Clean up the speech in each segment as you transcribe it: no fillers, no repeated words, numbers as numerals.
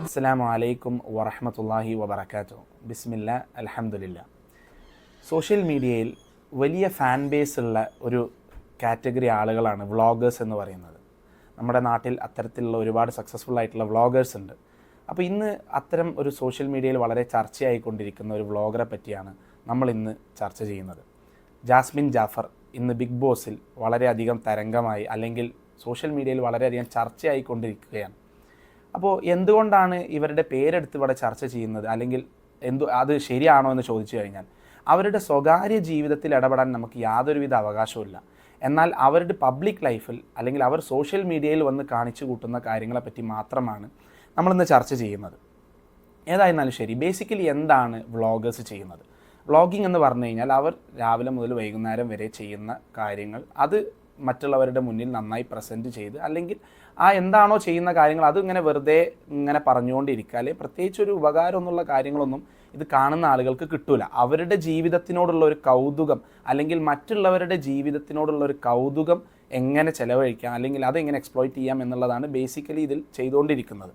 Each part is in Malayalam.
അസ്സലാമു അലൈക്കും വറഹ്മത്തുള്ളാഹി വബറകാതുഹു. ബിസ്മില്ലാ അൽഹംദുലില്ലാ. സോഷ്യൽ മീഡിയയിൽ വലിയ ഫാൻ ബേസ് ഉള്ള ഒരു കാറ്റഗറി ആളുകളാണ് വ്ളോഗേഴ്സ് എന്ന് പറയുന്നത്. നമ്മുടെ നാട്ടിൽ അത്തരത്തിലുള്ള ഒരുപാട് സക്സസ്ഫുൾ ആയിട്ടുള്ള വ്ളോഗേഴ്സ് ഉണ്ട്. അപ്പോൾ ഇന്ന് അത്തരം ഒരു സോഷ്യൽ മീഡിയയിൽ വളരെ ചർച്ചയായിക്കൊണ്ടിരിക്കുന്ന ഒരു വ്ളോഗറെ പറ്റിയാണ് നമ്മൾ ഇന്ന് ചർച്ച ചെയ്യുന്നത്. ജാസ്മിൻ ജാഫർ ഇന്ന് ബിഗ് ബോസിൽ വളരെയധികം തരംഗമായി, അല്ലെങ്കിൽ സോഷ്യൽ മീഡിയയിൽ വളരെയധികം ചർച്ചയായിക്കൊണ്ടിരിക്കുകയാണ്. അപ്പോൾ എന്തുകൊണ്ടാണ് ഇവരുടെ പേരെടുത്ത് ഇവിടെ ചർച്ച ചെയ്യുന്നത്, അല്ലെങ്കിൽ അത് ശരിയാണോ എന്ന് ചോദിച്ചു കഴിഞ്ഞാൽ, അവരുടെ സ്വകാര്യ ജീവിതത്തിൽ ഇടപെടാൻ നമുക്ക് യാതൊരുവിധ അവകാശവുമില്ല. എന്നാൽ അവരുടെ പബ്ലിക് ലൈഫിൽ, അല്ലെങ്കിൽ അവർ സോഷ്യൽ മീഡിയയിൽ വന്ന് കാണിച്ചു കൂട്ടുന്ന കാര്യങ്ങളെപ്പറ്റി മാത്രമാണ് നമ്മളിന്ന് ചർച്ച ചെയ്യുന്നത്. ഏതായിരുന്നാലും ശരി, ബേസിക്കലി എന്താണ് വ്ളോഗേഴ്സ് ചെയ്യുന്നത്? വ്ളോഗിങ് എന്ന് പറഞ്ഞു കഴിഞ്ഞാൽ അവർ രാവിലെ മുതൽ വൈകുന്നേരം വരെ ചെയ്യുന്ന കാര്യങ്ങൾ അത് മറ്റുള്ളവരുടെ മുന്നിൽ നന്നായി പ്രസൻറ്റ് ചെയ്ത്, അല്ലെങ്കിൽ എന്താണോ ചെയ്യുന്ന കാര്യങ്ങൾ അത് ഇങ്ങനെ വെറുതെ ഇങ്ങനെ പറഞ്ഞുകൊണ്ടിരിക്കുക, അല്ലെങ്കിൽ പ്രത്യേകിച്ച് ഒരു ഉപകാരം എന്നുള്ള കാര്യങ്ങളൊന്നും ഇത് കാണുന്ന ആളുകൾക്ക് കിട്ടൂല. അവരുടെ ജീവിതത്തിനോടുള്ള ഒരു കൗതുകം, അല്ലെങ്കിൽ മറ്റുള്ളവരുടെ ജീവിതത്തിനോടുള്ള ഒരു കൗതുകം എങ്ങനെ ചെലവഴിക്കാം, അല്ലെങ്കിൽ അതെങ്ങനെ എക്സ്പ്ലോയിറ്റ് ചെയ്യാം എന്നുള്ളതാണ് ബേസിക്കലി ഇതിൽ ചെയ്തുകൊണ്ടിരിക്കുന്നത്.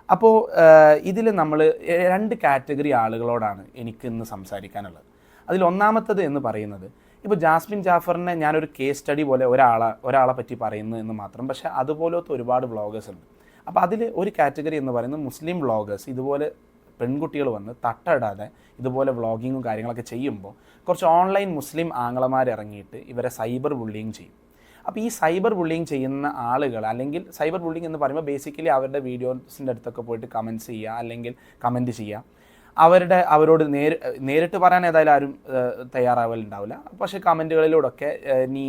അപ്പോൾ ഇതിൽ നമ്മൾ രണ്ട് കാറ്റഗറി ആളുകളോടാണ് എനിക്ക് ഇന്ന് സംസാരിക്കാനുള്ളത്. അതിൽ ഒന്നാമത്തത് എന്ന് പറയുന്നത്, ഇപ്പോൾ ജാസ്മിൻ ജാഫറിനെ ഞാനൊരു കേസ് സ്റ്റഡി പോലെ ഒരാളെ പറ്റി പറയുന്നു എന്ന് മാത്രം, പക്ഷേ അതുപോലത്തെ ഒരുപാട് വ്ളോഗേഴ്സ് ഉണ്ട്. അപ്പോൾ അതിൽ ഒരു കാറ്റഗറി എന്ന് പറയുന്നത് മുസ്ലിം വ്ളോഗേഴ്സ്. ഇതുപോലെ പെൺകുട്ടികൾ വന്ന് തട്ടമിടാതെ ഇതുപോലെ വ്ളോഗിങ്ങും കാര്യങ്ങളൊക്കെ ചെയ്യുമ്പോൾ കുറച്ച് ഓൺലൈൻ മുസ്ലിം ആങ്ങളമാർ ഇറങ്ങിയിട്ട് ഇവരെ സൈബർ ബുള്ളിങ് ചെയ്യും. അപ്പോൾ ഈ സൈബർ ബുള്ളിങ് ചെയ്യുന്ന ആളുകൾ, അല്ലെങ്കിൽ സൈബർ ബുള്ളിങ് എന്ന് പറയുമ്പോൾ ബേസിക്കലി അവരുടെ വീഡിയോസിൻ്റെ അടുത്തൊക്കെ പോയിട്ട് കമൻറ്റ്സ് ചെയ്യുക, അല്ലെങ്കിൽ കമൻറ്റ് ചെയ്യുക. അവരോട് നേരിട്ട് പറയാൻ ഏതായാലും ആരും തയ്യാറാവലുണ്ടാവില്ല. പക്ഷേ കമൻറ്റുകളിലൂടെയൊക്കെ നീ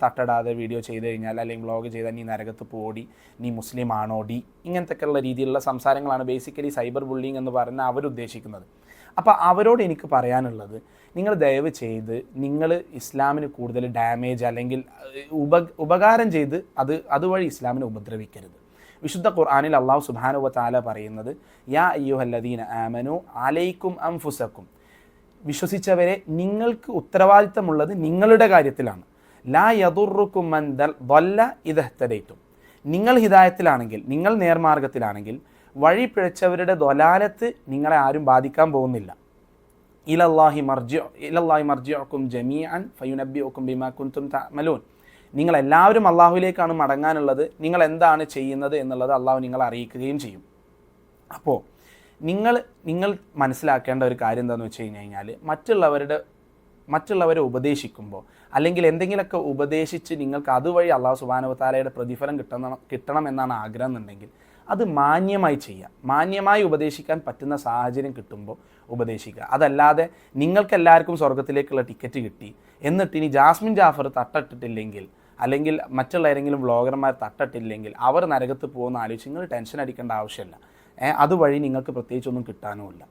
തട്ടടാതെ വീഡിയോ ചെയ്ത് കഴിഞ്ഞാൽ, അല്ലെങ്കിൽ വ്ളോഗ് ചെയ്താൽ നീ നരകത്ത് പോടി, നീ മുസ്ലിം ആണോ ഡി, ഇങ്ങനത്തെയൊക്കെയുള്ള രീതിയിലുള്ള സംസാരങ്ങളാണ് ബേസിക്കലി സൈബർ ബുള്ളിങ് എന്ന് പറഞ്ഞാൽ അവരുദ്ദേശിക്കുന്നത്. അപ്പോൾ അവരോട് എനിക്ക് പറയാനുള്ളത്, നിങ്ങൾ ദയവ് ചെയ്ത് നിങ്ങൾ ഇസ്ലാമിന് കൂടുതൽ ഡാമേജ്, അല്ലെങ്കിൽ ഉപകാരം ചെയ്ത് അതുവഴി ഇസ്ലാമിനെ ഉപദ്രവിക്കരുത്. വിശുദ്ധ ഖുർആനിൽ അല്ലാഹു സുബ്ഹാനഹു വ തആല പറയുന്നത്, യാ അയ്യുഹല്ലദീന ആമനു അലൈക്കും അൻഫുസക്കും, വിശ്വസിച്ചവരെ നിങ്ങൾക്ക് ഉത്തരവാദിത്തമുള്ളത് നിങ്ങളുടെ കാര്യത്തിലാണ്. ലാ യദുറുക്കും മൻ ദല്ല ഇദഹ്തദൈതും, നിങ്ങൾ ഹിദായത്തിലാണെങ്കിൽ, നിങ്ങൾ നേർമാർഗത്തിലാണെങ്കിൽ വഴി പിഴച്ചവരുടെ ദലാലത്ത് നിങ്ങളെ ആരും ബാധിക്കാൻ പോകുന്നില്ല. ഇലല്ലാഹി മർജിഉക്കും ജമീഅൻ ഫയുനബ്ബിഉക്കും ബിമാ കുൻതും തഅമലൂൻ, നിങ്ങളെല്ലാവരും അള്ളാഹുവിലേക്കാണ് മടങ്ങാനുള്ളത്. നിങ്ങൾ എന്താണ് ചെയ്യുന്നത് എന്നുള്ളത് അള്ളാഹു നിങ്ങളെ അറിയിക്കുകയും ചെയ്യും. അപ്പോൾ നിങ്ങൾ മനസ്സിലാക്കേണ്ട ഒരു കാര്യം എന്താണെന്ന് വെച്ച് കഴിഞ്ഞാൽ, മറ്റുള്ളവരെ ഉപദേശിക്കുമ്പോൾ, അല്ലെങ്കിൽ എന്തെങ്കിലുമൊക്കെ ഉപദേശിച്ച് നിങ്ങൾക്ക് അതുവഴി അള്ളാഹു സുബ്ഹാനഹു വ തആലയുടെ പ്രതിഫലം കിട്ടണം എന്നാണ് ആഗ്രഹം എന്നുണ്ടെങ്കിൽ അത് മാന്യമായി ചെയ്യുക. മാന്യമായി ഉപദേശിക്കാൻ പറ്റുന്ന സാഹചര്യം കിട്ടുമ്പോൾ ഉപദേശിക്കുക. അതല്ലാതെ നിങ്ങൾക്കെല്ലാവർക്കും സ്വർഗത്തിലേക്കുള്ള ടിക്കറ്റ് കിട്ടി, എന്നിട്ട് ഇനി ജാസ്മിൻ ജാഫർ തട്ടിട്ടില്ലെങ്കിൽ, അല്ലെങ്കിൽ മറ്റുള്ള ഏതെങ്കിലും വ്ളോഗർമാർ തട്ടിട്ടില്ലെങ്കിൽ അവർ നരകത്ത് പോകുന്ന ആലോചിച്ച് നിങ്ങൾ ടെൻഷൻ അടിക്കേണ്ട ആവശ്യമില്ല. അതുവഴി നിങ്ങൾക്ക് പ്രത്യേകിച്ചൊന്നും കിട്ടാനുമില്ല.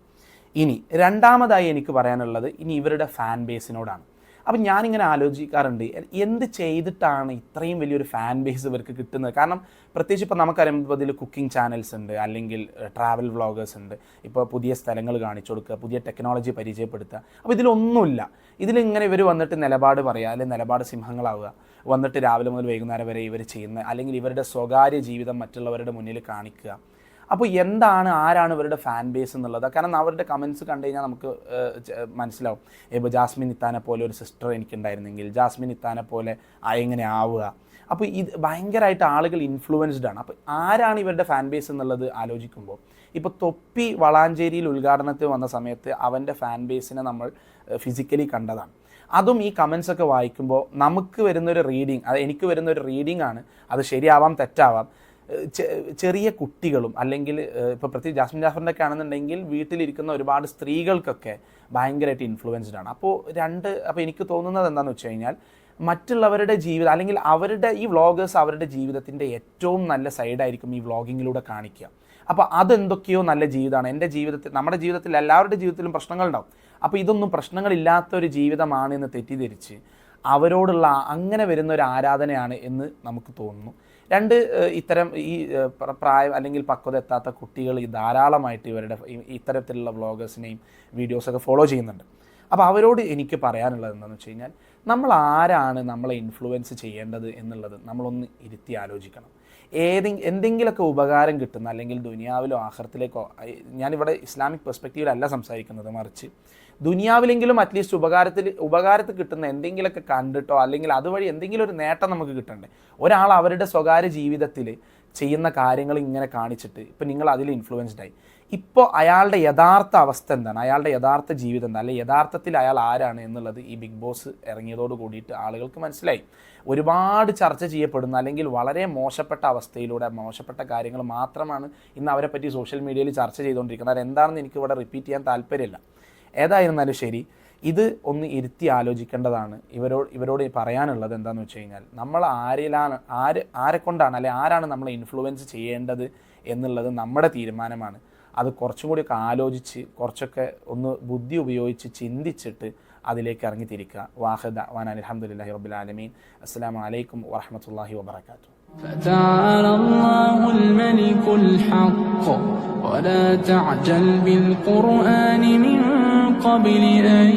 ഇനി രണ്ടാമതായി എനിക്ക് പറയാനുള്ളത് ഇനി ഇവരുടെ ഫാൻ ബേസിനോടാണ്. അപ്പം ഞാനിങ്ങനെ ആലോചിക്കാറുണ്ട്, എന്ത് ചെയ്തിട്ടാണ് ഇത്രയും വലിയൊരു ഫാൻ ബേസ് ഇവർക്ക് കിട്ടുന്നത്? കാരണം പ്രത്യേകിച്ച് ഇപ്പോൾ നമുക്കറിയുമ്പോൾ ഇതിൽ കുക്കിംഗ് ചാനൽസ് ഉണ്ട്, അല്ലെങ്കിൽ ട്രാവൽ വ്ളോഗേഴ്സ് ഉണ്ട്. ഇപ്പോൾ പുതിയ സ്ഥലങ്ങൾ കാണിച്ചു കൊടുക്കുക, പുതിയ ടെക്നോളജി പരിചയപ്പെടുത്തുക. അപ്പോൾ ഇതിലൊന്നുമില്ല. ഇതിലിങ്ങനെ ഇവർ വന്നിട്ട് നിലപാട് പറയുക, അല്ലെങ്കിൽ നിലപാട് സിംഹങ്ങളാവുക, വന്നിട്ട് രാവിലെ മുതൽ വൈകുന്നേരം വരെ ഇവർ ചെയ്യുന്ന, അല്ലെങ്കിൽ ഇവരുടെ സ്വകാര്യ ജീവിതം മറ്റുള്ളവരുടെ മുന്നിൽ കാണിക്കുക. അപ്പോൾ ആരാണ് ഇവരുടെ ഫാൻ ബേസ് എന്നുള്ളത്? കാരണം അവരുടെ കമൻറ്റ്സ് കണ്ടു കഴിഞ്ഞാൽ നമുക്ക് മനസ്സിലാവും. ഇപ്പോൾ ജാസ്മിൻ ഇത്താനെ പോലെ ഒരു സിസ്റ്റർ എനിക്കുണ്ടായിരുന്നെങ്കിൽ, ജാസ്മിൻ ഇത്താനെ പോലെ എങ്ങനെ ആവുക. അപ്പോൾ ഇത് ഭയങ്കരമായിട്ട് ആളുകൾ ഇൻഫ്ലുവൻസ്ഡ് ആണ്. അപ്പോൾ ആരാണ് ഇവരുടെ ഫാൻ ബേസ് എന്നുള്ളത് ആലോചിക്കുമ്പോൾ, ഇപ്പോൾ തൊപ്പി വളാഞ്ചേരിയിൽ ഉദ്ഘാടനത്തിൽ വന്ന സമയത്ത് അവൻ്റെ ഫാൻ ബേസിനെ നമ്മൾ ഫിസിക്കലി കണ്ടതാണ്. അതും ഈ കമൻസൊക്കെ വായിക്കുമ്പോൾ നമുക്ക് വരുന്നൊരു റീഡിങ്, എനിക്ക് വരുന്നൊരു റീഡിംഗ് ആണ്. അത് ശരിയാവാം തെറ്റാവാം. ചെറിയ കുട്ടികളും, അല്ലെങ്കിൽ ഇപ്പോൾ പ്രത്യേകിച്ച് ജാസ്മിൻ ജാഫറിൻ്റെ ഒക്കെ ആണെന്നുണ്ടെങ്കിൽ വീട്ടിലിരിക്കുന്ന ഒരുപാട് സ്ത്രീകൾക്കൊക്കെ ഭയങ്കരമായിട്ട് ഇൻഫ്ലുവൻസ്ഡ് ആണ്. അപ്പോൾ എനിക്ക് തോന്നുന്നത് എന്താണെന്ന് വെച്ച് കഴിഞ്ഞാൽ, മറ്റുള്ളവരുടെ ജീവിതം, അല്ലെങ്കിൽ ഈ വ്ളോഗേഴ്സ് അവരുടെ ജീവിതത്തിൻ്റെ ഏറ്റവും നല്ല സൈഡായിരിക്കും ഈ വ്ളോഗിങ്ങിലൂടെ കാണിക്കുക. അപ്പോൾ അതെന്തൊക്കെയോ നല്ല ജീവിതമാണ്. നമ്മുടെ ജീവിതത്തിൽ എല്ലാവരുടെ ജീവിതത്തിലും പ്രശ്നങ്ങളുണ്ടാവും. അപ്പോൾ ഇതൊന്നും പ്രശ്നങ്ങളില്ലാത്തൊരു ജീവിതമാണ് എന്ന് തെറ്റിദ്ധരിച്ച് അവരോടുള്ള അങ്ങനെ വരുന്ന ഒരു ആരാധനയാണ് എന്ന് നമുക്ക് തോന്നുന്നു. ഇത്തരം ഈ പ്രായം, അല്ലെങ്കിൽ പക്വത എത്താത്ത കുട്ടികൾ ധാരാളമായിട്ട് ഇത്തരത്തിലുള്ള വ്ളോഗേഴ്സിനെയും വീഡിയോസൊക്കെ ഫോളോ ചെയ്യുന്നുണ്ട്. അപ്പോൾ അവരോട് എനിക്ക് പറയാനുള്ളത് എന്താണെന്ന് വെച്ച് കഴിഞ്ഞാൽ, നമ്മൾ ആരാണ് നമ്മളെ ഇൻഫ്ലുവൻസ് ചെയ്യേണ്ടത് എന്നുള്ളത് നമ്മളൊന്ന് ഇരുത്തി ആലോചിക്കണം. എന്തെങ്കിലുമൊക്കെ ഉപകാരം കിട്ടുന്ന, അല്ലെങ്കിൽ ദുനിയാവിലോ ആഖിറത്തിലേക്കോ, ഞാനിവിടെ ഇസ്ലാമിക് പെർസ്പെക്റ്റീവിലല്ല സംസാരിക്കുന്നത്, മറിച്ച് ദുനിയാവിലെങ്കിലും അറ്റ്ലീസ്റ്റ് ഉപകാരത്തിൽ കിട്ടുന്ന എന്തെങ്കിലുമൊക്കെ കണ്ടിട്ടോ അല്ലെങ്കിൽ അതുവഴി എന്തെങ്കിലും ഒരു നേട്ടം നമുക്ക് കിട്ടണ്ടേ. ഒരാൾ അവരുടെ സ്വകാര്യ ജീവിതത്തിൽ ചെയ്യുന്ന കാര്യങ്ങൾ ഇങ്ങനെ കാണിച്ചിട്ട് ഇപ്പം നിങ്ങൾ അതിൽ ഇൻഫ്ലുവൻസ്ഡ് ആയി. ഇപ്പോൾ അയാളുടെ യഥാർത്ഥ അവസ്ഥ എന്താണ്, അയാളുടെ യഥാർത്ഥ ജീവിതം എന്താണ്, അല്ലെങ്കിൽ യഥാർത്ഥത്തിൽ അയാൾ ആരാണ് എന്നുള്ളത് ഈ ബിഗ് ബോസ് ഇറങ്ങിയതോട് കൂടിയിട്ട് ആളുകൾക്ക് മനസ്സിലായി. ഒരുപാട് ചർച്ച ചെയ്യപ്പെടുന്ന അല്ലെങ്കിൽ വളരെ മോശപ്പെട്ട അവസ്ഥയിലൂടെ മോശപ്പെട്ട കാര്യങ്ങൾ മാത്രമാണ് ഇന്ന് അവരെ പറ്റി സോഷ്യൽ മീഡിയയിൽ ചർച്ച ചെയ്തുകൊണ്ടിരിക്കുന്നത്. അതെന്താണെന്ന് എനിക്കിവിടെ റിപ്പീറ്റ് ചെയ്യാൻ താല്പര്യമില്ല. ഏതായിരുന്നാലും ശരി, ഇത് ഒന്ന് ഇരുത്തി ആലോചിക്കേണ്ടതാണ്. ഇവരോട് പറയാനുള്ളത് എന്താണെന്ന് വെച്ച് കഴിഞ്ഞാൽ, നമ്മൾ ആരെക്കൊണ്ടാണ് അല്ലെ ആരാണ് നമ്മളെ ഇൻഫ്ലുവൻസ് ചെയ്യേണ്ടത് എന്നുള്ളത് നമ്മുടെ തീരുമാനമാണ്. അത് കുറച്ചും കൂടിയൊക്കെ ആലോചിച്ച് കുറച്ചൊക്കെ ഒന്ന് ബുദ്ധി ഉപയോഗിച്ച് ചിന്തിച്ചിട്ട് അതിലേക്ക് ഇറങ്ങിത്തിരിക്കുക. വാഹിദ വാന അൽഹംദുലില്ലാഹി റബ്ബിൽ ആലമീൻ. അസ്സലാമു അലൈക്കും വറഹ്മത്തുള്ളാഹി വബറകാതുഹു. فتعالى الله الملك الحق ولا تعجل بالقرآن من قبل أن